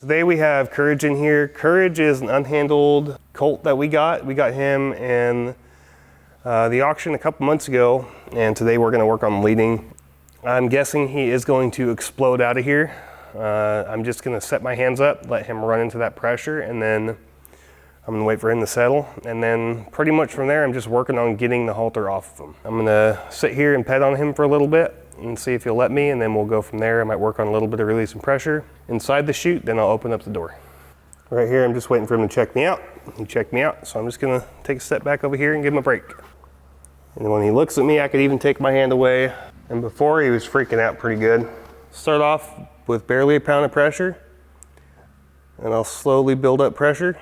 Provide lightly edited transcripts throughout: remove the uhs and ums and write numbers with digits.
Today we have Courage in here. Courage is an unhandled colt that we got. We got him in the auction a couple months ago, and today we're gonna work on leading. I'm guessing he is going to explode out of here. I'm just gonna set my hands up, let him run into that pressure, and then I'm gonna wait for him to settle. And then pretty much from there, I'm just working on getting the halter off of him. I'm gonna sit here and pet on him for a little bit and see if he'll let me, and then we'll go from there. I might work on a little bit of releasing pressure inside the chute, then I'll open up the door. Right here, I'm just waiting for him to check me out. He checked me out, so I'm just gonna take a step back over here and give him a break. And when he looks at me, I could even take my hand away. And before, he was freaking out pretty good. Start off with barely a pound of pressure, and I'll slowly build up pressure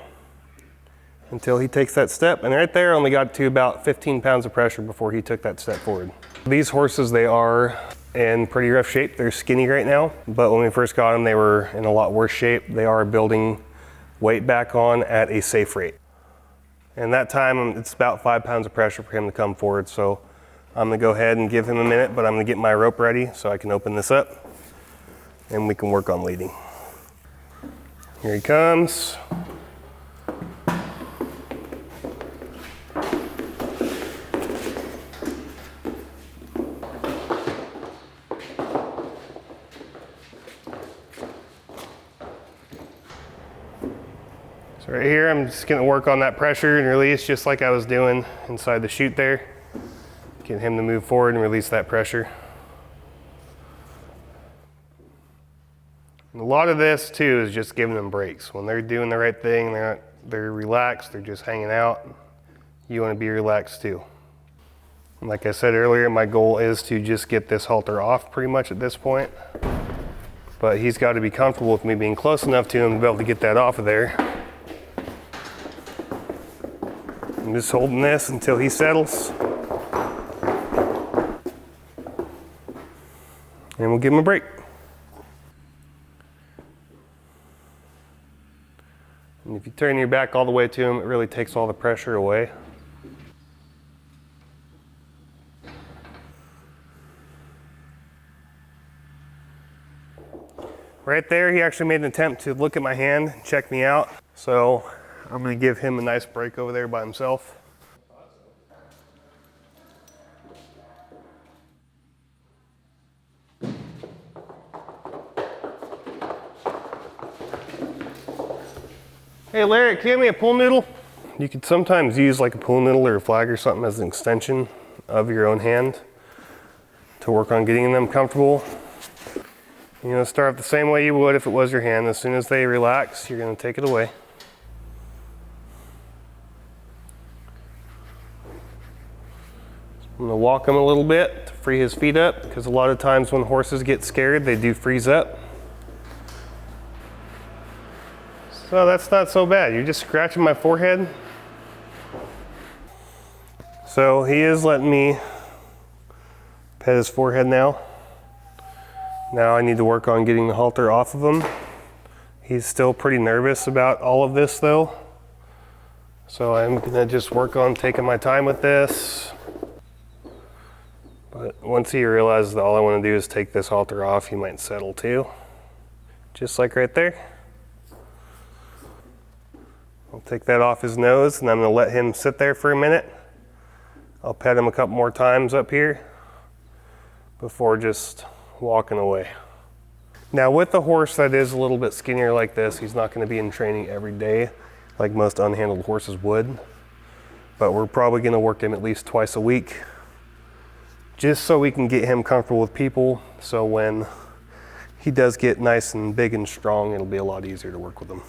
until he takes that step. And right there, I only got to about 15 pounds of pressure before he took that step forward. These horses, they are in pretty rough shape. They're skinny right now, but when we first got them, they were in a lot worse shape. They are building weight back on at a safe rate. And that time, it's about 5 pounds of pressure for him to come forward. So I'm gonna go ahead and give him a minute, but I'm gonna get my rope ready so I can open this up and we can work on leading. Here he comes. So right here, I'm just gonna work on that pressure and release just like I was doing inside the chute there. Get him to move forward and release that pressure. And a lot of this too is just giving them breaks. When they're doing the right thing, they're relaxed, they're just hanging out. You wanna be relaxed too. And like I said earlier, my goal is to just get this halter off pretty much at this point. But he's gotta be comfortable with me being close enough to him to be able to get that off of there. I'm just holding this until he settles. And we'll give him a break. And if you turn your back all the way to him, it really takes all the pressure away. Right there, he actually made an attempt to look at my hand, check me out. So I'm gonna give him a nice break over there by himself. Hey Larry, can you give me a pool noodle? You could sometimes use like a pool noodle or a flag or something as an extension of your own hand to work on getting them comfortable. You know, start the same way you would if it was your hand. As soon as they relax, you're gonna take it away. I'm gonna walk him a little bit to free his feet up, because a lot of times when horses get scared, they do freeze up. So that's not so bad. You're just scratching my forehead. So he is letting me pet his forehead now. Now I need to work on getting the halter off of him. He's still pretty nervous about all of this though. So I'm gonna just work on taking my time with this. But once he realizes that all I wanna do is take this halter off, he might settle too. Just like right there. I'll take that off his nose and I'm gonna let him sit there for a minute. I'll pet him a couple more times up here before just walking away. Now with a horse that is a little bit skinnier like this, he's not gonna be in training every day like most unhandled horses would. But we're probably gonna work him at least twice a week, just so we can get him comfortable with people. So when he does get nice and big and strong, it'll be a lot easier to work with him.